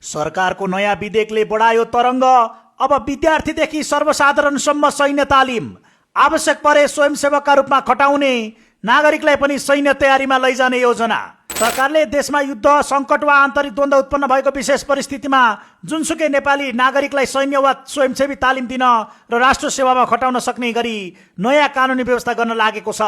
सरकारको नयाँ विधेयकले बढायो तरङ्ग। अब विद्यार्थीदेखि सर्वसाधारणसम्म सैन्य तालिम, आवश्यक परे स्वयंसेवकका रूपमा खटाउने, नागरिकलाई पनि सैन्य तयारीमा लैजाने योजना। सरकारले देशमा युद्ध, सङ्कट वा आन्तरिक द्वन्द्व उत्पन्न भएको विशेष परिस्थितिमा जुनसुकै नेपाली नागरिकलाई सैन्य वा स्वयंसेवी तालिम दिन र राष्ट्र सेवामा खटाउन सक्ने गरी नयाँ कानुनी व्यवस्था गर्न लागेको छ।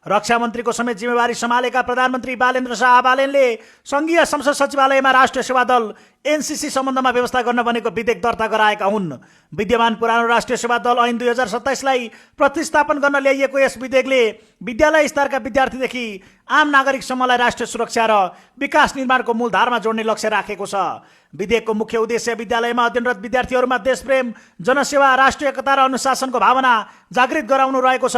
रक्षा मन्त्रीको समेत जिम्मेवारी सम्हालेका प्रधानमन्त्री बालेन्द्र शाह बालेनले सङ्घीय संसद सचिवालयमा राष्ट्रिय सेवा दल एनसीसी सम्बन्धमा व्यवस्था गर्न बनेको विधेयक दर्ता गराएका हुन्। विद्यमान पुरानो राष्ट्रिय सेवा दल ऐन 2027लाई प्रतिस्थापन गर्न ल्याइएको यस विधेयकले विद्यालय स्तरका विद्यार्थीदेखि आम नागरिकसम्मलाई राष्ट्रिय सुरक्षा र विकास निर्माणको मूलधारमा जोड्ने लक्ष्य राखेको छ। विधेयकको मुख्य उद्देश्य विद्यालयमा अध्ययनरत विद्यार्थीहरूमा देशप्रेम, जनसेवा, राष्ट्रिय एकता र अनुशासनको भावना जागृत गराउनु रहेको छ।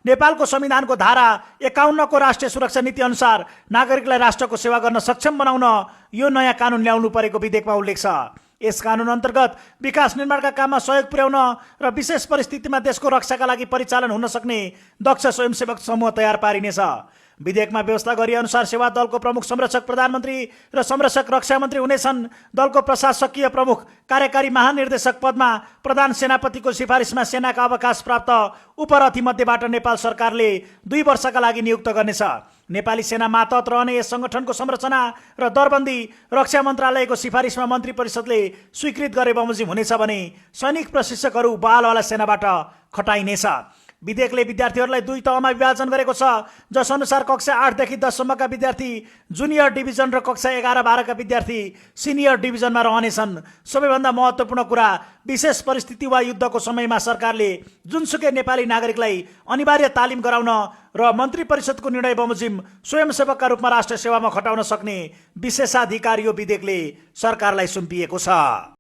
नेपालको संविधानको धारा 51 को राष्ट्रिय सुरक्षा नीति अनुसार नागरिकलाई राष्ट्रको सेवा गर्न सक्षम बनाउन यो नयाँ कानुन ल्याउनु परेको विधेयकमा उल्लेख छ। यस कानुन अन्तर्गत विकास निर्माणका काममा सहयोग पुर्याउन र विशेष परिस्थितिमा देशको रक्षाका लागि परिचालन हुन सक्ने दक्ष स्वयंसेवक समूह तयार पारिनेछ। विधेयकमा व्यवस्था गरे अनुसार सेवा दलको प्रमुख संरक्षक प्रधानमन्त्री र संरक्षक रक्षा मन्त्री हुनेछन्। दलको प्रशासकीय प्रमुख कार्यकारी महानिर्देशक पदमा प्रधान सेनापतिको सिफारिसमा सेनाका अवकाश प्राप्त उपरथी मध्येबाट नेपाल सरकारले 2 वर्षका लागि नियुक्त गर्नेछ। नेपाली सेना मातहत रहने यस संगठनको संरचना र दरबन्दी रक्षा मन्त्रालयको सिफारिसमा मन्त्री परिषदले स्वीकृत गरे बमोजिम हुनेछ भने सैनिक प्रशिक्षकहरू बहालवाला सेनाबाट खटाइनेछ। विधेयकले विद्यार्थीहरूलाई 2 तहमा विभाजन गरेको छ, जसअनुसार कक्षा 8 देखि 10 सम्मका विद्यार्थी जुनियर डिभिजन र कक्षा 11-12का विद्यार्थी सिनियर डिभिजनमा रहनेछन्। सबैभन्दा महत्त्वपूर्ण कुरा, विशेष परिस्थिति वा युद्धको समयमा सरकारले जुनसुकै नेपाली नागरिकलाई अनिवार्य तालिम गराउन र मन्त्री परिषदको निर्णय बमोजिम स्वयंसेवकका रूपमा राष्ट्र सेवामा खटाउन सक्ने विशेषाधिकार यो विधेयकले सरकारलाई सुम्पिएको छ।